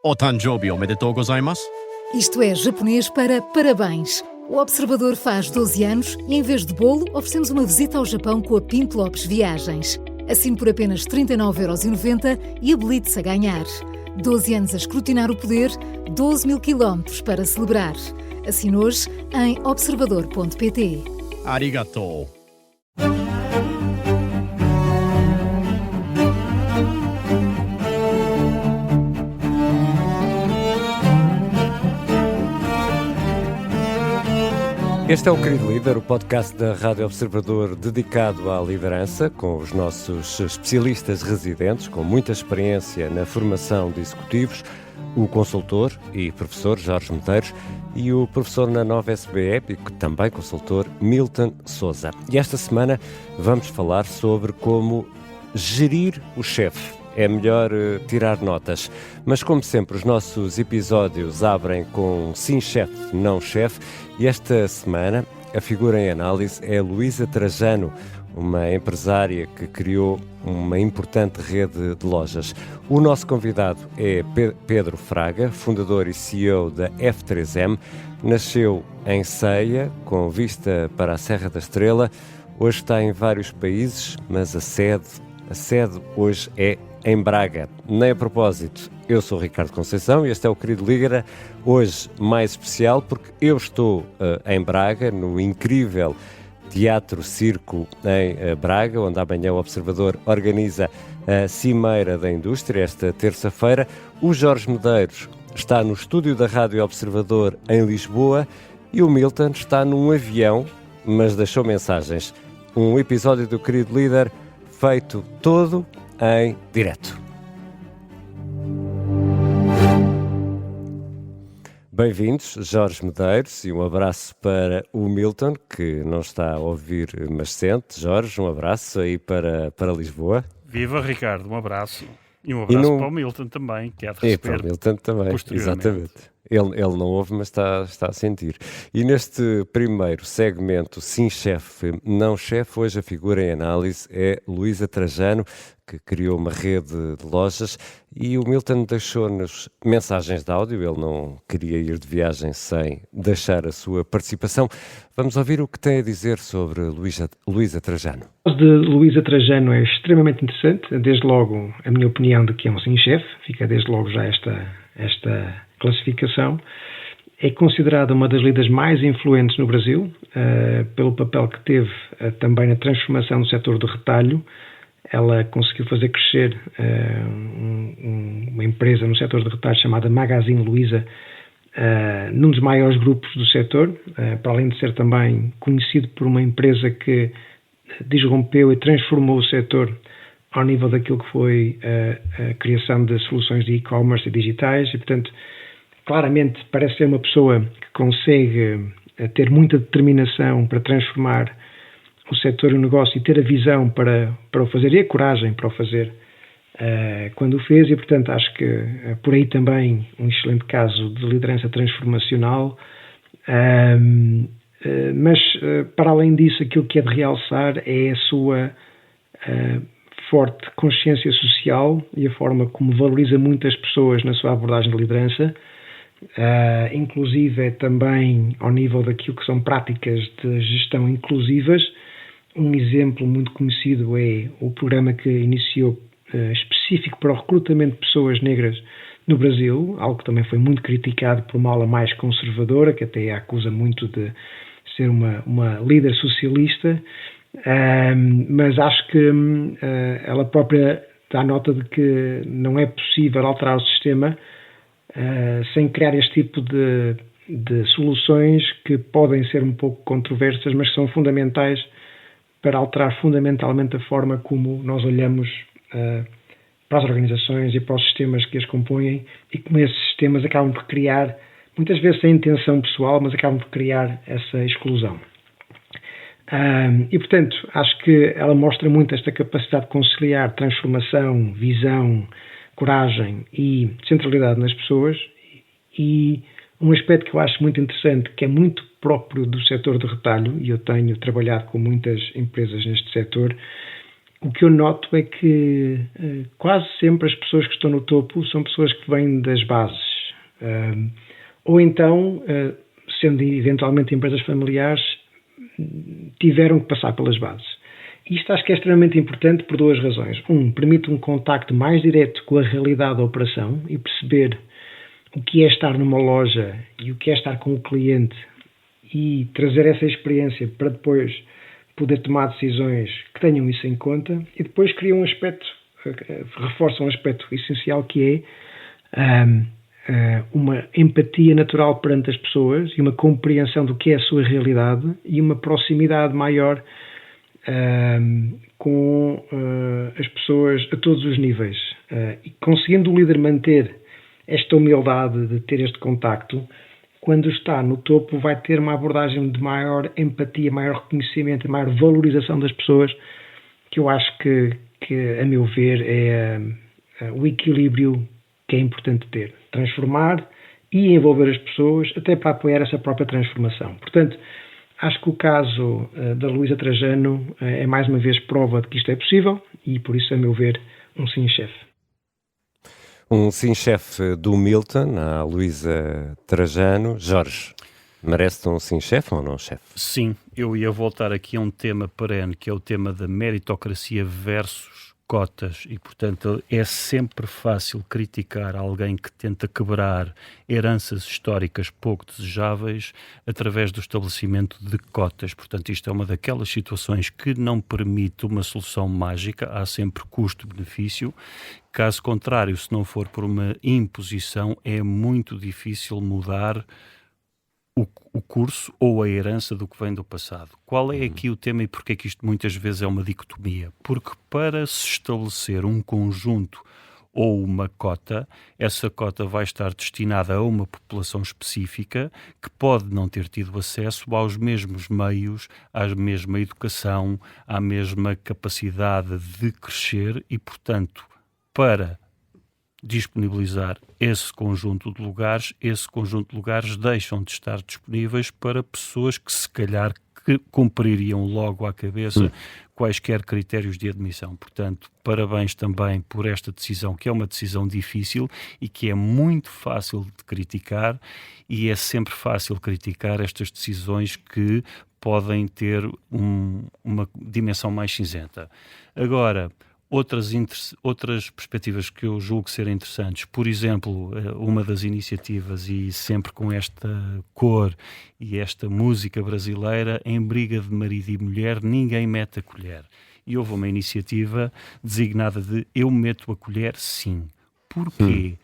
O Tanjobi omedetou gozaimasu. Isto é japonês para parabéns. O Observador faz 12 anos e, em vez de bolo, oferecemos uma visita ao Japão com a Pinto Lopes Viagens. Assine por apenas 39,90€ e habilite-se a ganhar. 12 anos a escrutinar o poder, 12 mil quilómetros para celebrar. Assine hoje em observador.pt. Arigatou. Este é o Querido Líder, o podcast da Rádio Observador dedicado à liderança, com os nossos especialistas residentes, com muita experiência na formação de executivos, o consultor e professor Jorge Medeiros e o professor na Nova SBE e também consultor Milton Sousa. E esta semana vamos falar sobre como gerir o chefe. É melhor tirar notas, mas como sempre os nossos episódios abrem com sim chefe, não chefe, e esta semana a figura em análise é Luísa Trajano, uma empresária que criou uma importante rede de lojas. O nosso convidado é Pedro Fraga, fundador e CEO da F3M, nasceu em Ceia, com vista para a Serra da Estrela, hoje está em vários países, mas a sede hoje é em Braga. Nem a propósito, eu sou Ricardo Conceição e este é o Querido Líder, hoje mais especial porque eu estou em Braga, no incrível Teatro Circo em Braga, onde amanhã o Observador organiza a Cimeira da Indústria, esta terça-feira. O Jorge Medeiros está no estúdio da Rádio Observador em Lisboa e o Milton está num avião, mas deixou mensagens. Um episódio do Querido Líder feito todo em direto. Bem-vindos, Jorge Medeiros, e um abraço para o Milton, que não está a ouvir, mas sente. Jorge, um abraço aí para Lisboa. Viva, Ricardo, um abraço. E um abraço para o Milton também, que há de receber. E para o Milton também, exatamente. Ele não ouve, mas está a sentir. E neste primeiro segmento, sim chefe, não chefe, hoje a figura em análise é Luísa Trajano, que criou uma rede de lojas, e o Milton deixou-nos mensagens de áudio. Ele não queria ir de viagem sem deixar a sua participação. Vamos ouvir o que tem a dizer sobre Luísa Trajano. O caso de Luísa Trajano é extremamente interessante, desde logo a minha opinião de que é um sim chefe, fica desde logo já esta classificação. É considerada uma das líderes mais influentes no Brasil, pelo papel que teve também na transformação do setor de retalho. Ela conseguiu fazer crescer uma empresa no setor de retalho chamada Magazine Luiza, num dos maiores grupos do setor, para além de ser também conhecido por uma empresa que disrompeu e transformou o setor ao nível daquilo que foi a criação de soluções de e-commerce e digitais, e portanto claramente parece ser uma pessoa que consegue ter muita determinação para transformar o setor e o negócio e ter a visão para o fazer e a coragem para o fazer quando o fez, e portanto acho que por aí também um excelente caso de liderança transformacional, mas para além disso aquilo que é de realçar é a sua forte consciência social e a forma como valoriza muitas pessoas na sua abordagem de liderança, inclusive também ao nível daquilo que são práticas de gestão inclusivas. Um exemplo muito conhecido é o programa que iniciou específico para o recrutamento de pessoas negras no Brasil, algo que também foi muito criticado por uma ala mais conservadora, que até a acusa muito de ser uma líder socialista, mas acho que ela própria dá nota de que não é possível alterar o sistema sem criar este tipo de soluções que podem ser um pouco controversas, mas que são fundamentais para alterar fundamentalmente a forma como nós olhamos para as organizações e para os sistemas que as compõem, e como esses sistemas acabam por criar, muitas vezes sem intenção pessoal, mas acabam por criar essa exclusão. E portanto, acho que ela mostra muito esta capacidade de conciliar transformação, visão, coragem e centralidade nas pessoas, e um aspecto que eu acho muito interessante, que é muito próprio do setor de retalho, e eu tenho trabalhado com muitas empresas neste setor, o que eu noto é que quase sempre as pessoas que estão no topo são pessoas que vêm das bases. Ou então, sendo eventualmente empresas familiares, tiveram que passar pelas bases. Isto acho que é extremamente importante por duas razões. Permite um contacto mais direto com a realidade da operação e perceber o que é estar numa loja e o que é estar com o cliente e trazer essa experiência para depois poder tomar decisões que tenham isso em conta, e depois cria reforça um aspecto essencial que é uma empatia natural perante as pessoas e uma compreensão do que é a sua realidade e uma proximidade maior com as pessoas a todos os níveis. E conseguindo o líder manter esta humildade de ter este contacto, quando está no topo vai ter uma abordagem de maior empatia, maior reconhecimento, maior valorização das pessoas, que eu acho que a meu ver, é o equilíbrio que é importante ter. Transformar e envolver as pessoas até para apoiar essa própria transformação. Portanto, acho que o caso da Luísa Trajano é mais uma vez prova de que isto é possível e, por isso, a meu ver, um sim, chefe. Um sim, chefe do Milton, a Luísa Trajano. Jorge, merece um sim, chefe ou não, chefe? Sim, eu ia voltar aqui a um tema perene, que é o tema da meritocracia versus cotas, e portanto é sempre fácil criticar alguém que tenta quebrar heranças históricas pouco desejáveis através do estabelecimento de cotas. Portanto, isto é uma daquelas situações que não permite uma solução mágica, há sempre custo-benefício. Caso contrário, se não for por uma imposição, é muito difícil mudar o curso ou a herança do que vem do passado. Qual é aqui o tema e porque é que isto muitas vezes é uma dicotomia? Porque para se estabelecer um conjunto ou uma cota, essa cota vai estar destinada a uma população específica que pode não ter tido acesso aos mesmos meios, à mesma educação, à mesma capacidade de crescer e, portanto, para disponibilizar esse conjunto de lugares deixam de estar disponíveis para pessoas que se calhar cumpririam logo à cabeça quaisquer critérios de admissão. Portanto, parabéns também por esta decisão, que é uma decisão difícil e que é muito fácil de criticar, e é sempre fácil criticar estas decisões que podem ter uma dimensão mais cinzenta. Agora, outras perspectivas que eu julgo serem interessantes, por exemplo, uma das iniciativas, e sempre com esta cor e esta música brasileira, em briga de marido e mulher, ninguém mete a colher. E houve uma iniciativa designada de Eu Meto a Colher Sim. Porquê?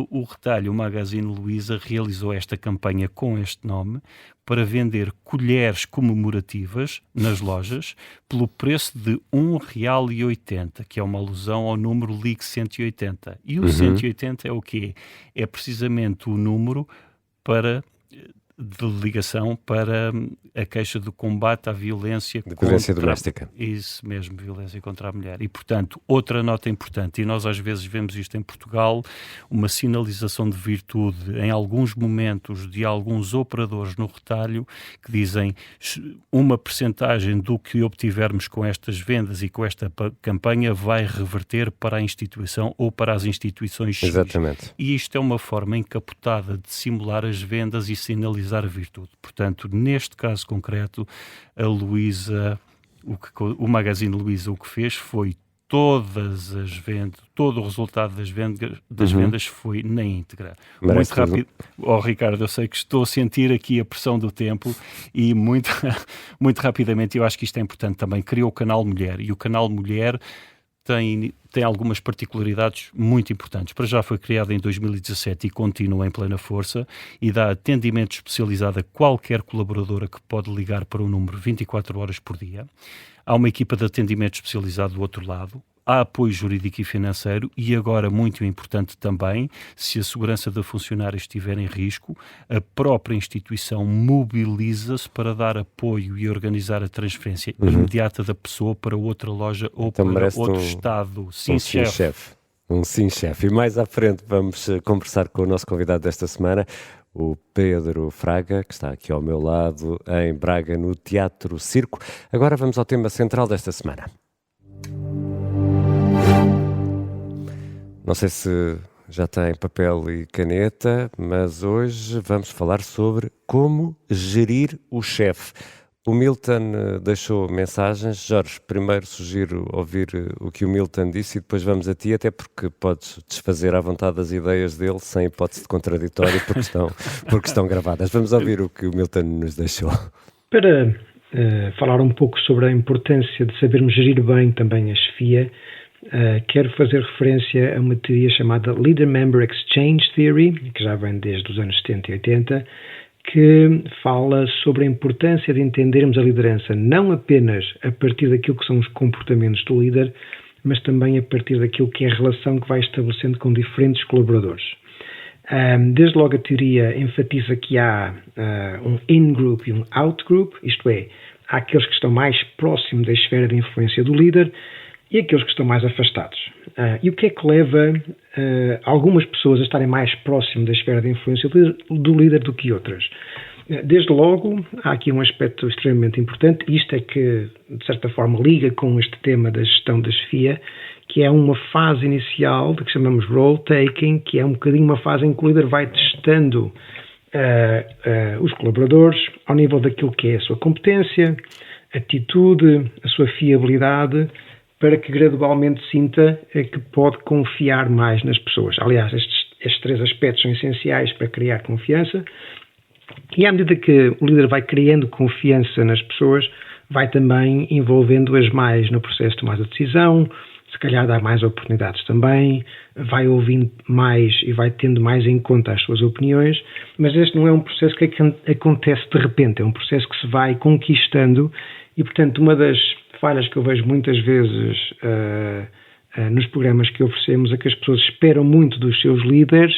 O Retalho, o Magazine Luiza, realizou esta campanha com este nome para vender colheres comemorativas nas lojas pelo preço de R$1,80, que é uma alusão ao número Ligue 180. E o 180 é o quê? É precisamente o número de ligação para a queixa do combate à violência doméstica. Isso mesmo, violência contra a mulher. E, portanto, outra nota importante, e nós às vezes vemos isto em Portugal, uma sinalização de virtude em alguns momentos de alguns operadores no retalho que dizem uma percentagem do que obtivermos com estas vendas e com esta campanha vai reverter para a instituição ou para as instituições X. Exatamente. E isto é uma forma encapotada de simular as vendas e sinalizar a virtude. Portanto, neste caso concreto, a Luísa, o Magazine Luiza o que fez foi todas as vendas, todo o resultado das vendas foi na íntegra. Muito rápido. Ricardo, eu sei que estou a sentir aqui a pressão do tempo e muito rapidamente, eu acho que isto é importante também, criou o Canal Mulher, e o Canal Mulher tem algumas particularidades muito importantes. Para já foi criado em 2017 e continua em plena força e dá atendimento especializado a qualquer colaboradora que pode ligar para o número 24 horas por dia. Há uma equipa de atendimento especializado do outro lado. Há apoio jurídico e financeiro e agora, muito importante também, se a segurança da funcionária estiver em risco, a própria instituição mobiliza-se para dar apoio e organizar a transferência imediata da pessoa para outra loja ou então para outro estado. Sim, chefe. Um sim, chefe. E mais à frente vamos conversar com o nosso convidado desta semana, o Pedro Fraga, que está aqui ao meu lado, em Braga, no Teatro Circo. Agora vamos ao tema central desta semana. Não sei se já tem papel e caneta, mas hoje vamos falar sobre como gerir o chefe. O Milton deixou mensagens. Jorge, primeiro sugiro ouvir o que o Milton disse e depois vamos a ti, até porque podes desfazer à vontade as ideias dele sem hipótese de contraditório, porque estão gravadas. Vamos ouvir o que o Milton nos deixou. Para falar um pouco sobre a importância de sabermos gerir bem também a chefia, quero fazer referência a uma teoria chamada Leader Member Exchange Theory, que já vem desde os anos 70 e 80, que fala sobre a importância de entendermos a liderança não apenas a partir daquilo que são os comportamentos do líder, mas também a partir daquilo que é a relação que vai estabelecendo com diferentes colaboradores. Desde logo a teoria enfatiza que há um in-group e um out-group, isto é, há aqueles que estão mais próximos da esfera de influência do líder e aqueles que estão mais afastados. E o que é que leva algumas pessoas a estarem mais próximas da esfera de influência do líder do que outras? Desde logo, há aqui um aspecto extremamente importante, isto é que, de certa forma, liga com este tema da gestão da chefia, que é uma fase inicial de que chamamos role-taking, que é um bocadinho uma fase em que o líder vai testando os colaboradores ao nível daquilo que é a sua competência, atitude, a sua fiabilidade, para que gradualmente sinta que pode confiar mais nas pessoas. Aliás, estes três aspectos são essenciais para criar confiança. E à medida que o líder vai criando confiança nas pessoas, vai também envolvendo-as mais no processo de tomar a decisão, se calhar dá mais oportunidades também, vai ouvindo mais e vai tendo mais em conta as suas opiniões, mas este não é um processo que acontece de repente, é um processo que se vai conquistando e, portanto, uma das falhas que eu vejo muitas vezes nos programas que oferecemos é que as pessoas esperam muito dos seus líderes,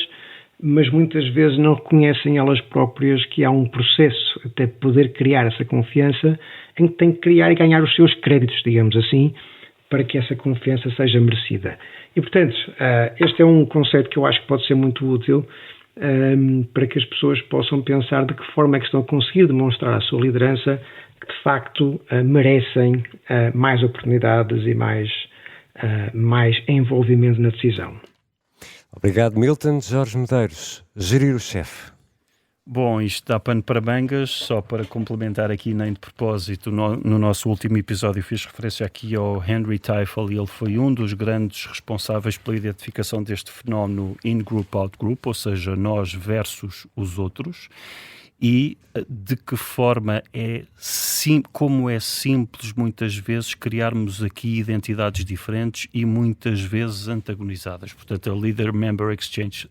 mas muitas vezes não reconhecem elas próprias que há um processo até poder criar essa confiança em que tem que criar e ganhar os seus créditos, digamos assim, para que essa confiança seja merecida. E, portanto, este é um conceito que eu acho que pode ser muito útil para que as pessoas possam pensar de que forma é que estão a conseguir demonstrar a sua liderança, que de facto merecem mais oportunidades e mais envolvimento na decisão. Obrigado, Milton. Jorge Medeiros, gerir o chefe. Bom, isto dá pano para mangas, só para complementar aqui nem de propósito, no nosso último episódio fiz referência aqui ao Henry Teifel e ele foi um dos grandes responsáveis pela identificação deste fenómeno in-group, out-group, ou seja, nós versus os outros, e de que forma como é simples muitas vezes criarmos aqui identidades diferentes e muitas vezes antagonizadas. Portanto, a Leader Member Exchange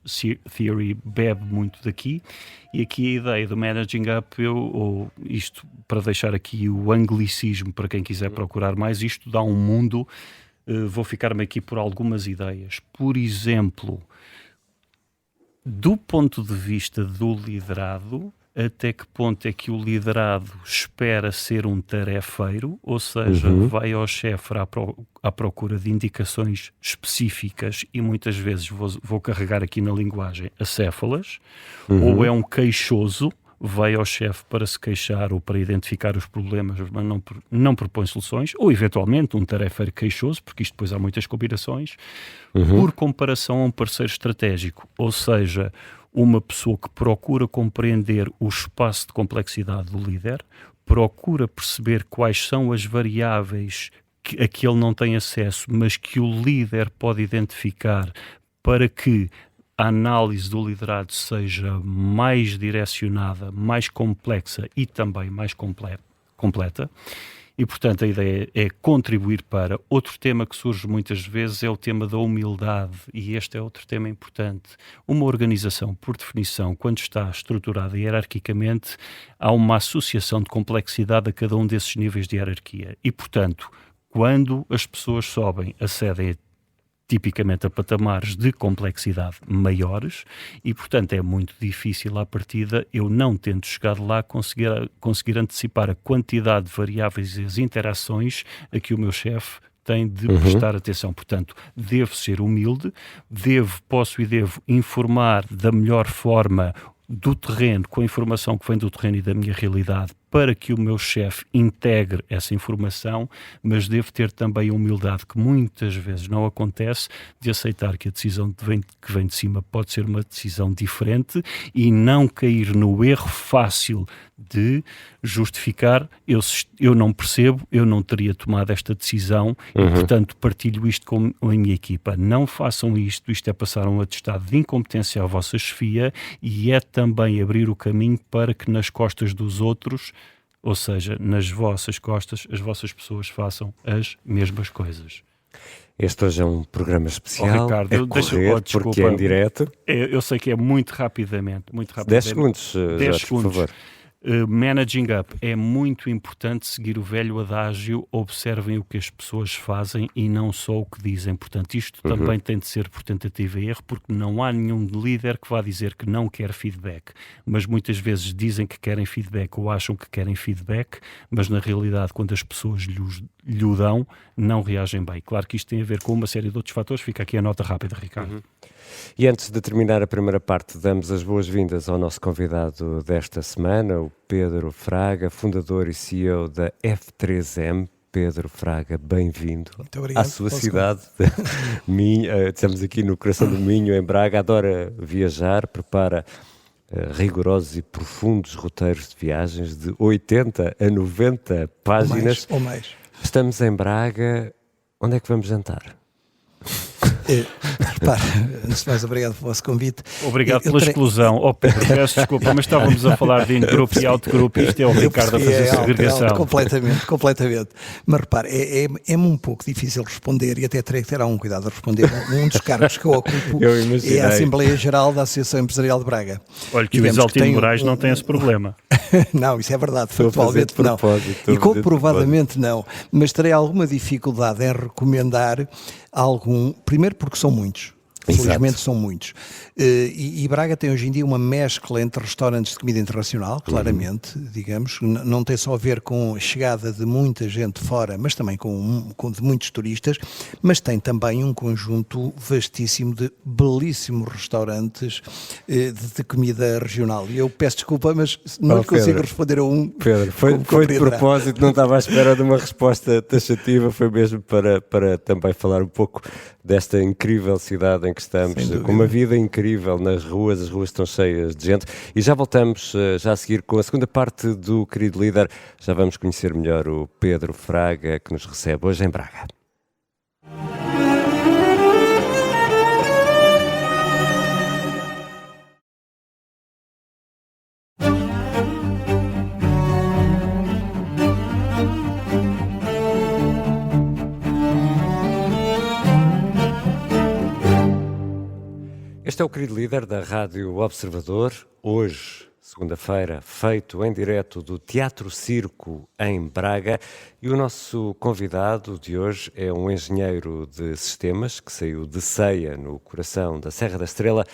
Theory bebe muito daqui e aqui a ideia do Managing Up, isto para deixar aqui o anglicismo para quem quiser procurar mais, isto dá um mundo, vou ficar-me aqui por algumas ideias. Por exemplo, do ponto de vista do liderado, até que ponto é que o liderado espera ser um tarefeiro, ou seja, vai ao chefe à procura de indicações específicas e muitas vezes vou carregar aqui na linguagem acéfalas, ou é um queixoso, vai ao chefe para se queixar ou para identificar os problemas, mas não propõe soluções, ou eventualmente um tarefeiro queixoso, porque isto depois há muitas combinações, por comparação a um parceiro estratégico, ou seja, uma pessoa que procura compreender o espaço de complexidade do líder, procura perceber quais são as variáveis a que ele não tem acesso, mas que o líder pode identificar para que a análise do liderado seja mais direcionada, mais complexa e também mais completa. E, portanto, a ideia é contribuir para. Outro tema que surge muitas vezes é o tema da humildade, e este é outro tema importante. Uma organização, por definição, quando está estruturada hierarquicamente, há uma associação de complexidade a cada um desses níveis de hierarquia. E, portanto, quando as pessoas sobem, acedem tipicamente a patamares de complexidade maiores e, portanto, é muito difícil à partida, eu não tendo chegado lá, conseguir antecipar a quantidade de variáveis e as interações a que o meu chefe tem de prestar atenção. Portanto, devo ser humilde, posso e devo informar da melhor forma do terreno, com a informação que vem do terreno e da minha realidade, para que o meu chefe integre essa informação, mas devo ter também a humildade, que muitas vezes não acontece, de aceitar que a decisão que vem de cima pode ser uma decisão diferente e não cair no erro fácil de justificar, eu não percebo, eu não teria tomado esta decisão e, portanto, partilho isto com a minha equipa. Não façam isto é passar um atestado de incompetência à vossa chefia e é também abrir o caminho para que nas costas dos outros, ou seja, nas vossas costas, as vossas pessoas façam as mesmas coisas. Este hoje é um programa especial, Ricardo, desculpa, porque é em direto. Eu sei que é muito rapidamente. 10 segundos, 10 Jorge, segundos. por favor. Managing up, é muito importante seguir o velho adágio, observem o que as pessoas fazem e não só o que dizem. Portanto, isto também tem de ser por tentativa e erro, porque não há nenhum líder que vá dizer que não quer feedback, mas muitas vezes dizem que querem feedback ou acham que querem feedback, mas na realidade quando as pessoas lhe o dão, não reagem bem. Claro que isto tem a ver com uma série de outros fatores, fica aqui a nota rápida, Ricardo. E antes de terminar a primeira parte, damos as boas-vindas ao nosso convidado desta semana, o Pedro Fraga, fundador e CEO da F3M. Pedro Fraga, bem-vindo à sua cidade, Minho. Estamos aqui no coração do Minho, em Braga. Adora viajar, prepara rigorosos e profundos roteiros de viagens de 80 a 90 páginas. Ou mais. Estamos em Braga. Onde é que vamos jantar? Repara, antes de mais, obrigado pelo vosso convite. Obrigado pela exclusão. Pedro, peço desculpa, mas estávamos a falar de in-group e out-group. Isto é o Ricardo a fazer segregação. Completamente. Mas repare, é-me um pouco difícil responder e até terei que ter algum cuidado a responder. Um dos cargos que eu ocupo é a Assembleia Geral da Associação Empresarial de Braga. Olha que o Isaltino Moraes não tem esse problema. Não, isso é verdade, factualmente não. E comprovadamente não. Mas terei alguma dificuldade em recomendar algum, primeiro porque são muitos. Felizmente são muitos. E Braga tem hoje em dia uma mescla entre restaurantes de comida internacional, claramente, digamos, não tem só a ver com a chegada de muita gente fora, mas também com de muitos turistas, mas tem também um conjunto vastíssimo de belíssimos restaurantes de comida regional. E eu peço desculpa, mas não consigo responder a um. Pedro, foi de propósito, não estava à espera de uma resposta taxativa, foi mesmo para também falar um pouco desta incrível cidade em que estamos, com uma vida incrível nas ruas, as ruas estão cheias de gente. E já voltamos já a seguir com a segunda parte do Querido Líder. Já vamos conhecer melhor o Pedro Fraga, que nos recebe hoje em Braga. Este é o Querido Líder da Rádio Observador, hoje, segunda-feira, feito em direto do Teatro Circo em Braga, e o nosso convidado de hoje é um engenheiro de sistemas que saiu de Ceia, no coração da Serra da Estrela,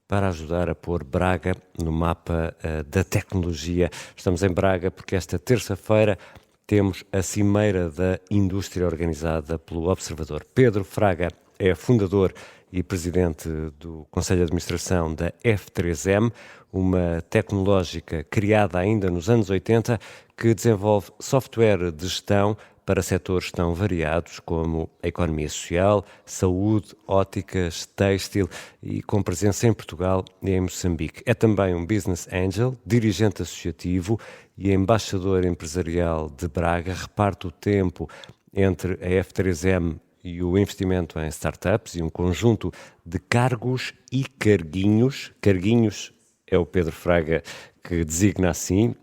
para ajudar a pôr Braga no mapa da tecnologia. Estamos em Braga porque esta terça-feira temos a Cimeira da Indústria organizada pelo Observador. Pedro Fraga é fundador e presidente do Conselho de Administração da F3M, uma tecnológica criada ainda nos anos 80 que desenvolve software de gestão para setores tão variados como a economia social, saúde, óticas, têxtil e com presença em Portugal e em Moçambique. É também um business angel, dirigente associativo e embaixador empresarial de Braga. Reparte o tempo entre a F3M e o investimento em startups e um conjunto de cargos e carguinhos. Carguinhos é o Pedro Fraga que designa assim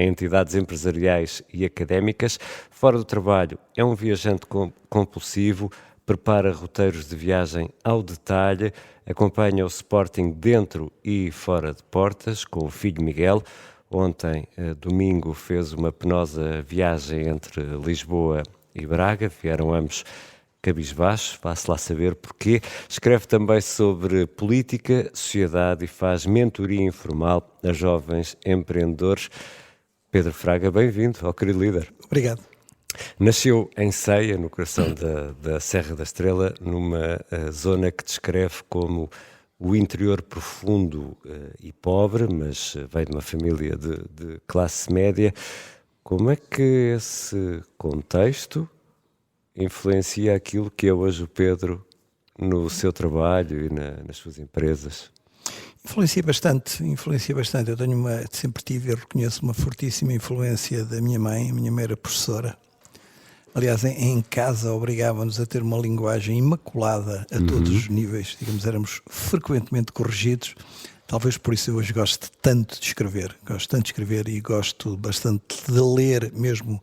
entidades empresariais e académicas. Fora do trabalho, é um viajante compulsivo, prepara roteiros de viagem ao detalhe, acompanha o Sporting dentro e fora de portas com o filho Miguel. Ontem, domingo, fez uma penosa viagem entre Lisboa e Braga, vieram ambos cabisbaixo, vá-se lá saber porquê. Escreve também sobre política, sociedade e faz mentoria informal a jovens empreendedores. Pedro Fraga, bem-vindo ao Querido Líder. Obrigado. Nasceu em Ceia, no coração da Serra da Estrela, numa zona que descreve como o interior profundo e pobre, mas vem de uma família de classe média. Como é que esse contexto influencia aquilo que é hoje o Pedro no seu trabalho e nas suas empresas? Influencia bastante. Eu sempre tive e reconheço uma fortíssima influência da minha mãe. A minha mãe era professora. Aliás, em casa obrigava-nos a ter uma linguagem imaculada a todos os níveis. Digamos, éramos frequentemente corrigidos. Talvez por isso eu hoje gosto tanto de escrever. E gosto bastante de ler mesmo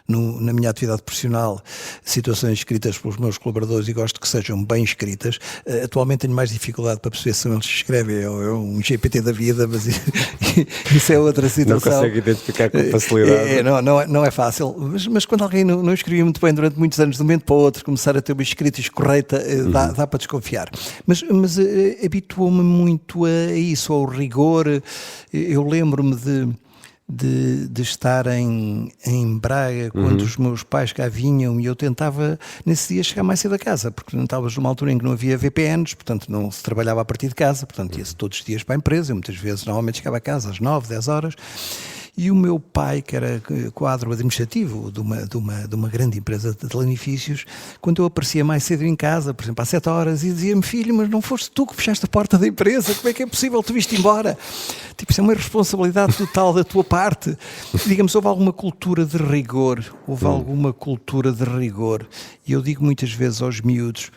na minha atividade profissional, situações escritas pelos meus colaboradores e gosto que sejam bem escritas. Atualmente tenho mais dificuldade para perceber se eles escrevem, é um GPT da vida, mas isso é outra situação. Não consegue identificar com facilidade. Não é fácil, mas quando alguém não escrevia muito bem durante muitos anos, de um momento para o outro, começar a ter uma escrita escorreita, dá para desconfiar. Mas habituou-me muito a isso, ao rigor. Eu lembro-me de estar em Braga quando os meus pais cá vinham e eu tentava nesse dia chegar mais cedo a casa, porque estávamos numa altura em que não havia VPNs, portanto não se trabalhava a partir de casa, portanto ia-se todos os dias para a empresa. Eu muitas vezes normalmente chegava a casa às 9, 10 horas. E o meu pai, que era quadro administrativo de uma grande empresa de telenifícios, quando eu aparecia mais cedo em casa, por exemplo às 7 horas, e dizia-me: filho, mas não foste tu que fechaste a porta da empresa? Como é que é possível? Tu viste embora? Tipo, isso é uma irresponsabilidade total da tua parte. Digamos, houve alguma cultura de rigor, e eu digo muitas vezes aos miúdos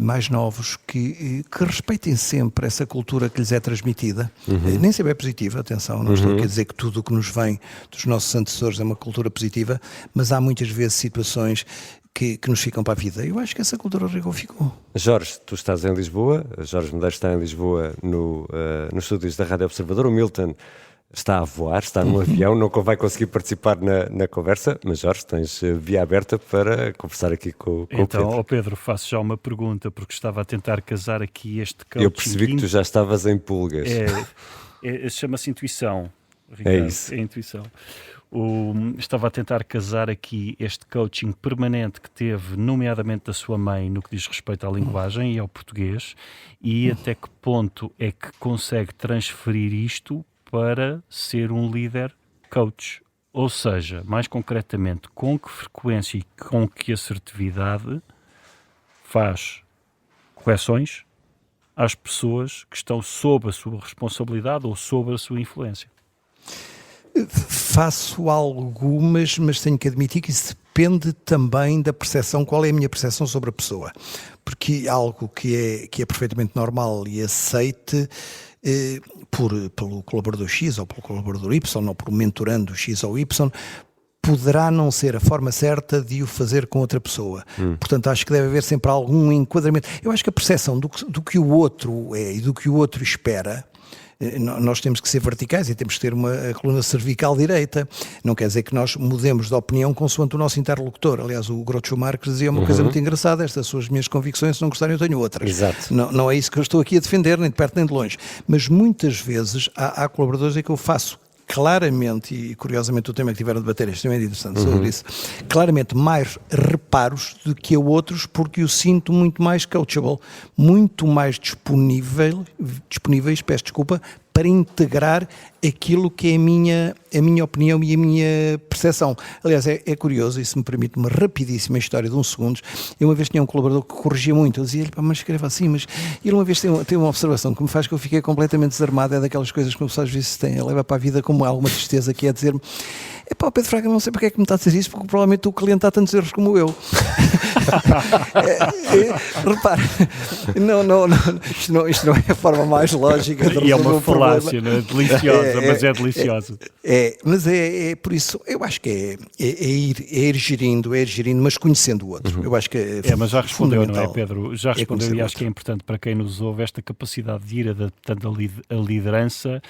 mais novos que respeitem sempre essa cultura que lhes é transmitida. Nem sempre é positiva, atenção, não estou a dizer que tudo o que nos vem dos nossos antecessores é uma cultura positiva, mas há muitas vezes situações que nos ficam para a vida. Eu acho que essa cultura de rigor ficou. Jorge, tu estás em Lisboa, Jorge Medeiros está em Lisboa nos estúdios da Rádio Observador, o Milton está a voar, está num avião, não vai conseguir participar na conversa, mas Jorge, tens via aberta para conversar aqui com o Pedro. Então, Pedro, faço já uma pergunta, porque estava a tentar casar aqui este coaching. Eu percebi que tu já estavas em pulgas. Chama-se intuição, Ricardo. É isso. É intuição. Estava a tentar casar aqui este coaching permanente que teve, nomeadamente da sua mãe, no que diz respeito à linguagem e ao português, e até que ponto é que consegue transferir isto para ser um líder coach. Ou seja, mais concretamente, com que frequência e com que assertividade faz correções às pessoas que estão sob a sua responsabilidade ou sob a sua influência? Faço algumas, mas tenho que admitir que isso depende também da percepção, qual é a minha percepção sobre a pessoa. Porque algo que é perfeitamente normal e aceite pelo colaborador X ou pelo colaborador Y ou por mentorando X ou Y, poderá não ser a forma certa de o fazer com outra pessoa. Portanto, acho que deve haver sempre algum enquadramento. Eu acho que a percepção do que o outro é e do que o outro espera, nós temos que ser verticais e temos que ter uma coluna cervical direita. Não quer dizer que nós mudemos de opinião consoante o nosso interlocutor. Aliás, o Groucho Marx dizia uma coisa muito engraçada: estas são as minhas convicções, se não gostarem eu tenho outras. Exato. Não é isso que eu estou aqui a defender, nem de perto nem de longe. Mas muitas vezes há colaboradores em que eu faço claramente, e curiosamente o tema que tiveram a debater é extremamente interessante sobre isso, claramente mais reparos do que a outros, porque o sinto muito mais coachable, muito mais disponíveis, peço desculpa, para integrar aquilo que é a minha opinião e a minha percepção. Aliás, é curioso, e se me permite uma rapidíssima história de 1 segundo. Eu uma vez tinha um colaborador que corrigia muito. Eu dizia-lhe: mas escreva assim, mas ele uma vez tem uma observação que me faz que eu fiquei completamente desarmado. É daquelas coisas que uma pessoa às vezes leva para a vida como alguma tristeza, que é dizer-me: epá, Pedro Fraga, não sei porque é que me está a dizer isso, porque provavelmente o cliente está a tantos erros como eu. Repara, isto não é a forma mais lógica de resolver. E é uma falácia, não é? Deliciosa, mas é deliciosa. Mas é por isso, eu acho que é ir gerindo, mas conhecendo o outro. Eu acho que mas já respondeu, não é, Pedro? Já respondeu, e acho que é importante para quem nos ouve esta capacidade de ir adaptando a liderança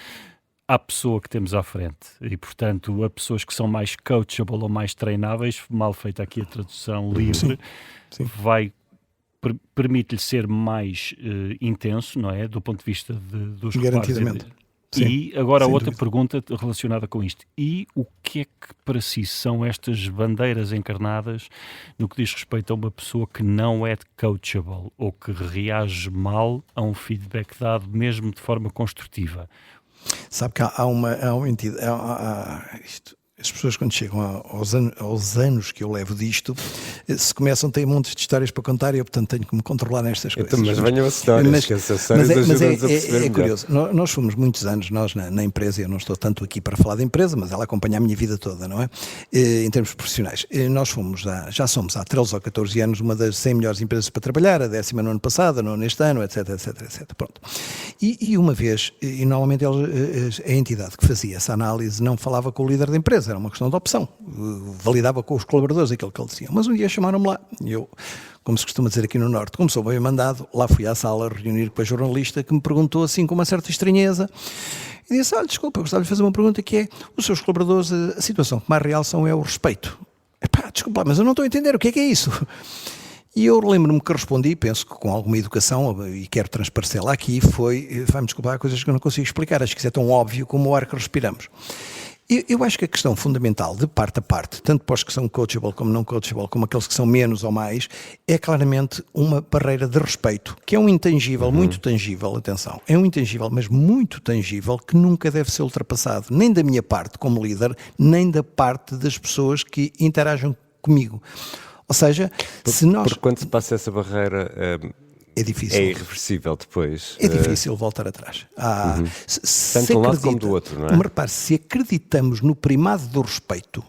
à pessoa que temos à frente. E, portanto, a pessoas que são mais coachable ou mais treináveis, mal feita aqui a tradução livre, sim. Permite-lhe ser mais intenso, não é? Do ponto de vista dos garantidamente. Sim, e agora outra dúvida. pergunta relacionada com isto. E o que é que para si são estas bandeiras encarnadas no que diz respeito a uma pessoa que não é coachable ou que reage mal a um feedback dado mesmo de forma construtiva? Sabe que há uma entidade, as pessoas quando chegam aos anos que eu levo disto, se começam, têm montes de histórias para contar e eu, portanto, tenho que me controlar nestas coisas. Então, mas venham as histórias, que essas histórias ajudam-nos a perceber é curioso. Nós fomos muitos anos, nós na empresa, eu não estou tanto aqui para falar da empresa, mas ela acompanha a minha vida toda, não é? Em termos profissionais. Nós fomos, já somos há 13 ou 14 anos uma das 100 melhores empresas para trabalhar, a 10ª no ano passado, a 9ª neste ano, etc. Pronto. E uma vez, e normalmente a entidade que fazia essa análise não falava com o líder da empresa, era uma questão de opção, validava com os colaboradores aquilo que ele dizia. Mas um dia chamaram-me lá, e eu, como se costuma dizer aqui no Norte, como sou bem mandado, lá fui à sala reunir com a jornalista que me perguntou assim com uma certa estranheza, e disse, olha, desculpa, eu gostava de fazer uma pergunta que é, os seus colaboradores, a situação que mais realçam é o respeito. Epá, desculpa, mas eu não estou a entender, o que é isso? E eu lembro-me que respondi, penso que com alguma educação, e quero transparecê-la aqui, vai-me desculpar, coisas que eu não consigo explicar, acho que isso é tão óbvio como o ar que respiramos. Eu acho que a questão fundamental, de parte a parte, tanto para os que são coachable como não coachable, como aqueles que são menos ou mais, é claramente uma barreira de respeito, que é um intangível, muito tangível, atenção, é um intangível, mas muito tangível, que nunca deve ser ultrapassado, nem da minha parte como líder, nem da parte das pessoas que interagem comigo. Ou seja, porque quando se passa essa barreira... É difícil. É irreversível depois. É difícil voltar atrás. Tanto de um lado como do outro, não é? Mas repare, se acreditamos no primado do respeito,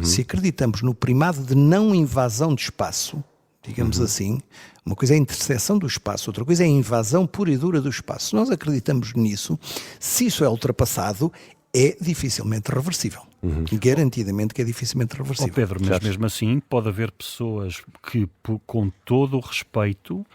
se acreditamos no primado de não invasão de espaço, digamos assim, uma coisa é a interseção do espaço, outra coisa é a invasão pura e dura do espaço. Se nós acreditamos nisso, se isso é ultrapassado, é dificilmente reversível. Garantidamente que é dificilmente reversível. Pedro, mas mesmo assim pode haver pessoas que, com todo o respeito,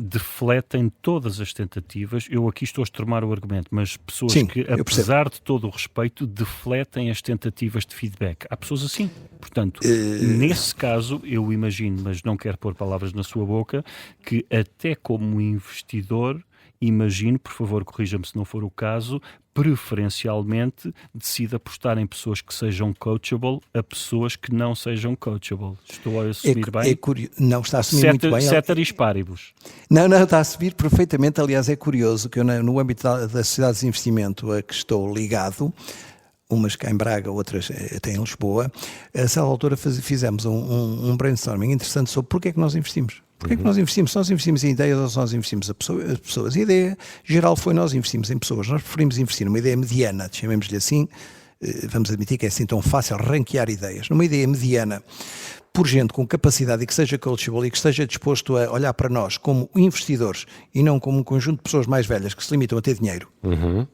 defletem todas as tentativas. Eu aqui estou a extremar o argumento, mas pessoas que, apesar de todo o respeito, defletem as tentativas de feedback. Há pessoas assim. Portanto, nesse caso, eu imagino, mas não quero pôr palavras na sua boca, que até como investidor, imagino, por favor, corrija-me se não for o caso, preferencialmente decide apostar em pessoas que sejam coachable a pessoas que não sejam coachable. Estou a assumir bem? Não, está a assumir muito bem. Ceteris paribus. Não, está a assumir perfeitamente. Aliás, é curioso que eu, no âmbito das sociedades de investimento a que estou ligado, umas cá em Braga, outras até em Lisboa, a essa altura fizemos um brainstorming interessante sobre porque é que nós investimos. Porquê é que nós investimos? Se nós investimos em ideias ou se nós investimos em pessoas? A ideia geral foi nós investimos em pessoas. Nós preferimos investir numa ideia mediana, chamemos-lhe assim, vamos admitir que é assim tão fácil ranquear ideias. Numa ideia mediana, por gente com capacidade e que seja coachable e que esteja disposto a olhar para nós como investidores e não como um conjunto de pessoas mais velhas que se limitam a ter dinheiro,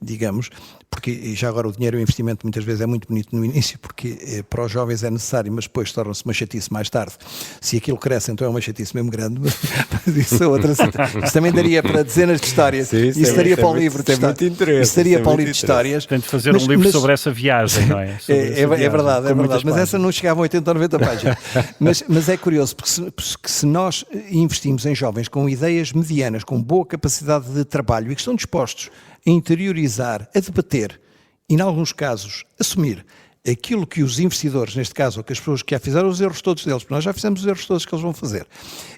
digamos, porque já agora o dinheiro e o investimento muitas vezes é muito bonito no início, porque para os jovens é necessário, mas depois torna-se uma chatice mais tarde. Se aquilo cresce, então é uma chatice mesmo grande, mas isso é outra. Isso também daria para dezenas de histórias. Sim, isso daria para o livro de histórias. Isso daria para o livro de histórias. Tem de fazer um livro sobre essa viagem, não é? É verdade, mas essa não chegava a 80 ou 90 páginas. Mas é curioso, porque se nós investimos em jovens com ideias medianas, com boa capacidade de trabalho e que estão dispostos a interiorizar, a debater e, em alguns casos, assumir aquilo que os investidores, neste caso, ou que as pessoas que já fizeram os erros todos deles, porque nós já fizemos os erros todos que eles vão fazer,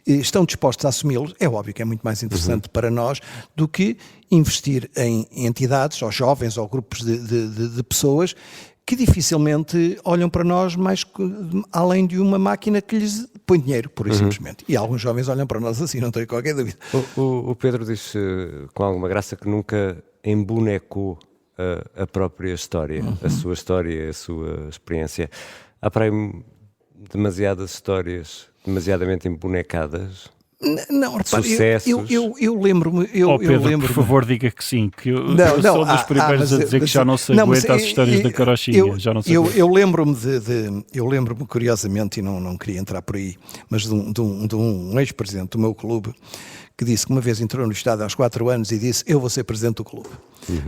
estão dispostos a assumi-los, é óbvio que é muito mais interessante para nós do que investir em entidades, ou jovens, ou grupos de pessoas que dificilmente olham para nós mais além de uma máquina que lhes põe dinheiro, pura e simplesmente. E alguns jovens olham para nós assim, não tenho qualquer dúvida. O Pedro diz com alguma graça que nunca embonecou a própria história, a sua história, a sua experiência. Há para aí demasiadas histórias demasiadamente embonecadas? Não, repare, sucessos. eu lembro-me... Pedro, por favor, diga que sim, que eu sou dos primeiros a dizer que já não se aguenta as histórias da carochinha. Eu lembro-me curiosamente, e não queria entrar por aí, mas de um ex-presidente do meu clube, que disse que uma vez entrou no Estado aos 4 anos e disse: eu vou ser presidente do clube.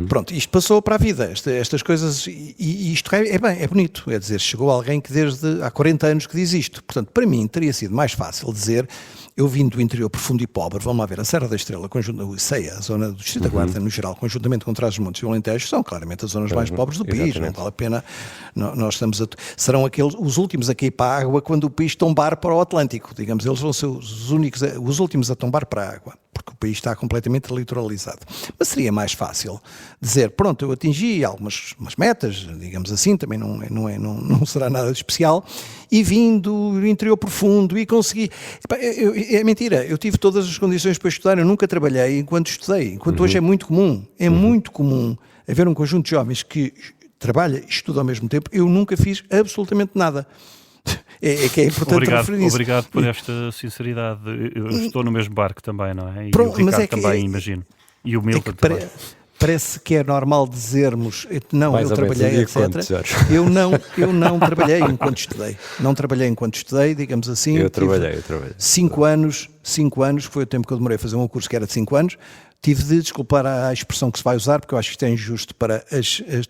Pronto, isto passou para a vida, estas coisas, e isto é bonito, é dizer, chegou alguém que desde há 40 anos que diz isto. Portanto, para mim teria sido mais fácil dizer: eu vim do interior profundo e pobre, vamos lá ver, a Serra da Estrela, o Ceia, a zona do Distrito da Guarda, no geral, conjuntamente com Trás-os-Montes e o Alentejo, são claramente as zonas mais pobres do país, não vale a pena, nós estamos serão os últimos a cair para a água quando o país tombar para o Atlântico, digamos, eles vão ser os últimos a tombar para a água, porque o país está completamente litoralizado. Mas seria mais fácil dizer: pronto, eu atingi umas metas, digamos assim, também não será nada de especial, e vim do interior profundo e consegui. É mentira, eu tive todas as condições para estudar, eu nunca trabalhei enquanto estudei, enquanto hoje é muito comum haver um conjunto de jovens que trabalha e estuda ao mesmo tempo. Eu nunca fiz absolutamente nada. É que é importante referir isso. Obrigado por esta sinceridade. Eu estou no mesmo barco também, não é? E o Ricardo também, imagino. E o Milton também. Parece que é normal dizermos: não, mais eu trabalhei, etc. Eu não trabalhei enquanto estudei. Não trabalhei enquanto estudei, digamos assim. Eu trabalhei. 5 anos, que foi o tempo que eu demorei a fazer um curso que era de 5 anos. Tive de desculpar a expressão que se vai usar, porque eu acho que isto é injusto para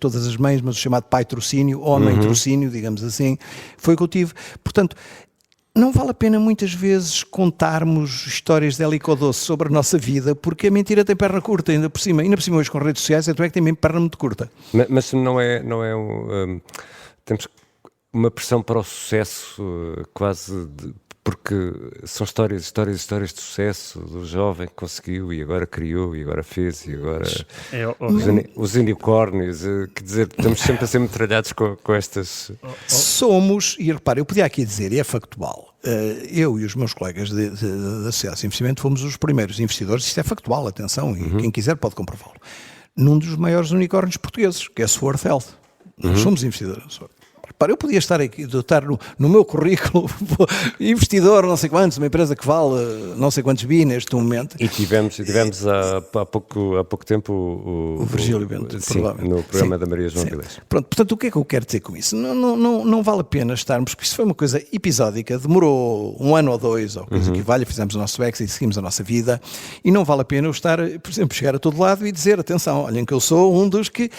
todas as mães, mas o chamado pai-trocínio, ou mãe-trocínio, digamos assim, foi o que eu tive. Portanto, não vale a pena muitas vezes contarmos histórias de helicodoce sobre a nossa vida, porque a mentira tem perna curta, ainda por cima hoje com redes sociais, então é que tem mesmo perna muito curta. Mas não é temos uma pressão para o sucesso quase porque são histórias de sucesso do jovem que conseguiu e agora criou e agora fez e agora os unicórnios, quer dizer, estamos sempre a ser metralhados com estas... Somos, e repare, eu podia aqui dizer, e é factual, eu e os meus colegas da Sociedade de Investimento fomos os primeiros investidores, isto é factual, atenção, e quem quiser pode comprová-lo, num dos maiores unicórnios portugueses, que é a Sword Health. Nós somos investidores. Eu podia estar aqui, estar no meu currículo, investidor, não sei quantos, uma empresa que vale não sei quantos bi neste momento. E tivemos há pouco tempo o Virgílio Bento, no programa da Maria João Vilés. Pronto, portanto, o que é que eu quero dizer com isso? Não vale a pena estarmos, porque isso foi uma coisa episódica, demorou 1 ano ou 2, ou coisa que valha, fizemos o nosso exit e seguimos a nossa vida, e não vale a pena eu estar, por exemplo, chegar a todo lado e dizer: atenção, olhem que eu sou um dos que,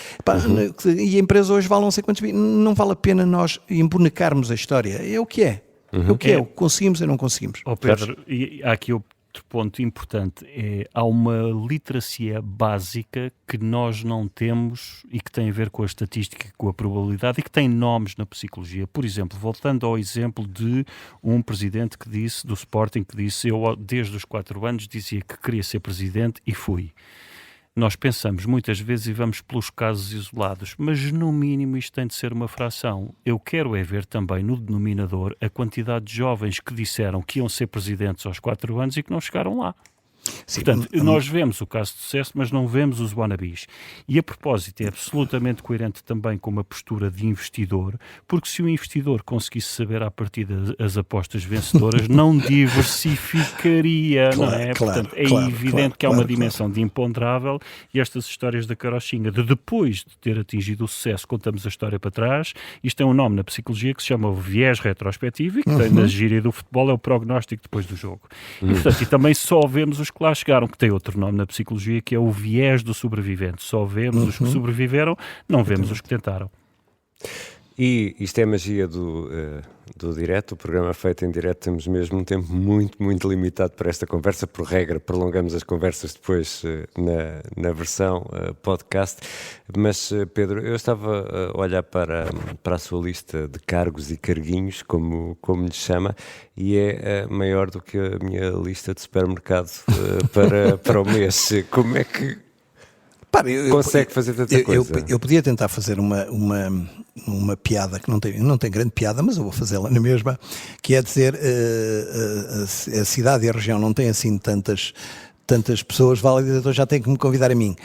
e a empresa hoje vale não sei quantos bi. Não vale a pena nós embonecarmos a história. É o que é. É o que é. Conseguimos ou não conseguimos. Pedro, e há aqui outro ponto importante. Há uma literacia básica que nós não temos e que tem a ver com a estatística, com a probabilidade, e que tem nomes na psicologia. Por exemplo, voltando ao exemplo de um presidente que disse, do Sporting, que disse: eu desde os 4 anos dizia que queria ser presidente e fui. Nós pensamos muitas vezes e vamos pelos casos isolados, mas no mínimo isto tem de ser uma fração. Eu quero ver também no denominador a quantidade de jovens que disseram que iam ser presidentes aos 4 anos e que não chegaram lá. Sim, portanto, nós vemos o caso de sucesso, mas não vemos os wannabes. E a propósito, é absolutamente coerente também com uma postura de investidor, porque se o investidor conseguisse saber à partida as apostas vencedoras, não diversificaria, não é? Portanto, é evidente que há uma dimensão de imponderável, e estas histórias da carochinha, de depois de ter atingido o sucesso, contamos a história para trás. Isto tem um nome na psicologia que se chama o viés retrospectivo, e que tem na gíria do futebol é o prognóstico depois do jogo. E, portanto, e também só vemos os que lá chegaram, que tem outro nome na psicologia, que é o viés do sobrevivente. Só vemos os que sobreviveram, não vemos os que tentaram. E isto é a magia do direto, o programa feito em direto. Temos mesmo um tempo muito, muito limitado para esta conversa. Por regra, prolongamos as conversas depois na versão podcast. Mas, Pedro, eu estava a olhar para a sua lista de cargos e carguinhos, como lhe chama, e é maior do que a minha lista de supermercado para o mês. Como é que consegue fazer tanta coisa? Eu podia tentar fazer uma piada que não tem grande piada, mas eu vou fazê-la na mesma, que é dizer a cidade e a região não têm assim tantas pessoas válidas, então já tem que me convidar a mim.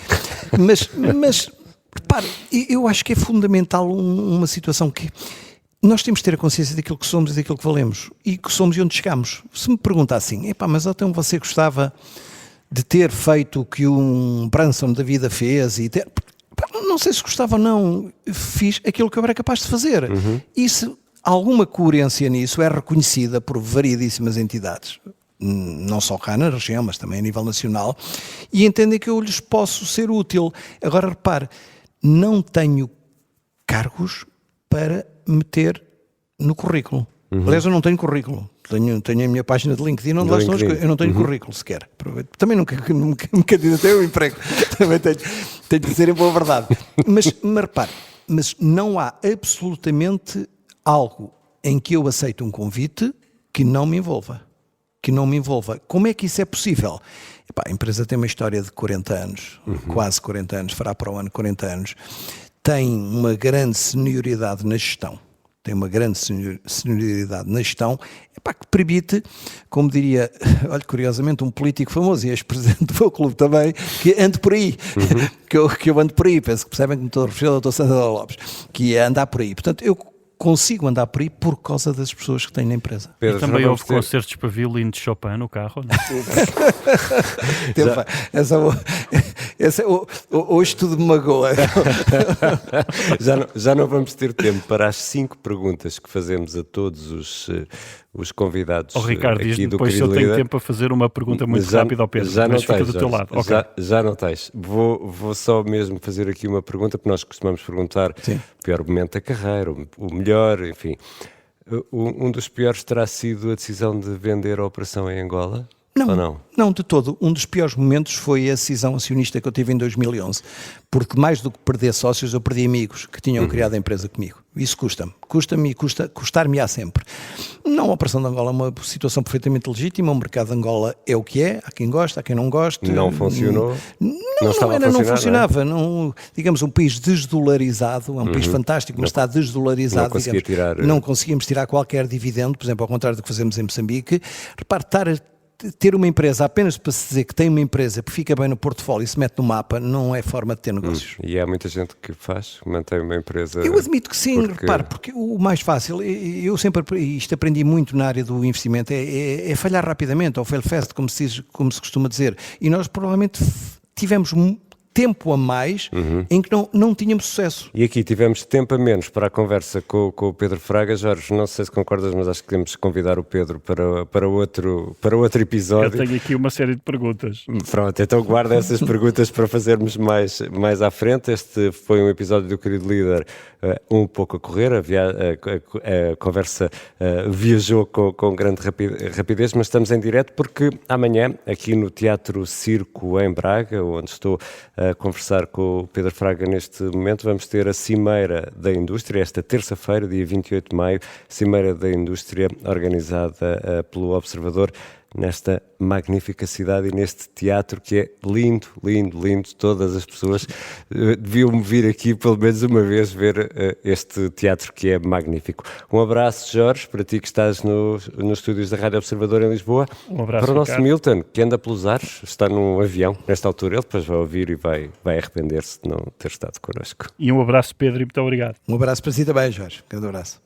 Mas repare, eu acho que é fundamental uma situação que nós temos de ter a consciência daquilo que somos e daquilo que valemos, e que somos e onde chegamos. Se me pergunta assim: mas então você gostava de ter feito o que um Branson da vida fez e ter... Não sei se gostava ou não, fiz aquilo que eu era capaz de fazer. E se alguma coerência nisso é reconhecida por variedíssimas entidades. não só cá na região, mas também a nível nacional, e entendem que eu lhes posso ser útil. Agora, repare, não tenho cargos para meter no currículo. Aliás, eu não tenho currículo. Tenho a minha página de LinkedIn onde lá estão as coisas. Eu não tenho currículo sequer. Também nunca me candidatei ao emprego. Também tenho de dizer em boa verdade. Mas repare, mas não há absolutamente algo em que eu aceito um convite que não me envolva. Como é que isso é possível? A empresa tem uma história de 40 anos, quase 40 anos, fará para o ano 40 anos. Tem uma grande senioridade na gestão. Que permite, como diria, olha, curiosamente, um político famoso e ex-presidente do meu clube também, que ande por aí, que eu ando por aí, penso que percebem que me estou a referir ao Dr. Sandro Lopes, que é andar por aí. Portanto, eu consigo andar por aí por causa das pessoas que tenho na empresa. Pedro, e também houve concertos para violino de Chopin no carro, não? Hoje tudo me magoa. Já não vamos ter tempo para as 5 perguntas que fazemos a todos os convidados. Ricardo, diz-me depois se eu tenho tempo a fazer uma pergunta muito rápida ao Pedro, mas fica do teu lado. Já não tens. Vou só mesmo fazer aqui uma pergunta, porque nós costumamos perguntar o pior momento da carreira, o melhor, enfim. Um dos piores terá sido a decisão de vender a operação em Angola? Não, de todo. Um dos piores momentos foi a cisão acionista que eu tive em 2011, porque mais do que perder sócios, eu perdi amigos que tinham criado a empresa comigo. Isso custa-me e custar-me-á sempre. Não, a operação de Angola é uma situação perfeitamente legítima, o mercado de Angola é o que é, há quem gosta, há quem não goste. Não funcionou? Não funcionava. Não, digamos, um país desdolarizado, é um país fantástico, mas está desdolarizado. Não conseguimos tirar qualquer dividendo, por exemplo, ao contrário do que fazemos em Moçambique. Repare, ter uma empresa apenas para se dizer que tem uma empresa que fica bem no portfólio e se mete no mapa não é forma de ter negócios. E há muita gente que mantém uma empresa... Eu admito que sim, repare, porque o mais fácil, eu sempre aprendi muito na área do investimento, é falhar rapidamente, ou fail fast, como se costuma dizer. E nós provavelmente tivemos tempo a mais em que não tínhamos sucesso. E aqui tivemos tempo a menos para a conversa com o Pedro Fraga. Jorge, não sei se concordas, mas acho que temos que convidar o Pedro para outro episódio. Eu tenho aqui uma série de perguntas. Pronto, então guarda essas perguntas para fazermos mais à frente. Este foi um episódio do Querido Líder um pouco a correr, a conversa viajou com grande rapidez, mas estamos em direto porque amanhã, aqui no Teatro Circo em Braga, onde estou a conversar com o Pedro Fraga neste momento, vamos ter a Cimeira da Indústria, esta terça-feira, dia 28 de maio, Cimeira da Indústria, organizada pelo Observador, nesta magnífica cidade e neste teatro que é lindo, lindo, lindo. Todas as pessoas deviam vir aqui pelo menos uma vez ver este teatro que é magnífico. Um abraço, Jorge, para ti que estás nos estúdios da Rádio Observador em Lisboa. Um abraço, para o nosso Ricardo. Milton, que anda pelos ares, está num avião nesta altura, ele depois vai ouvir e vai arrepender-se de não ter estado connosco. E um abraço, Pedro, e muito obrigado. Um abraço para si também, Jorge. Um grande abraço.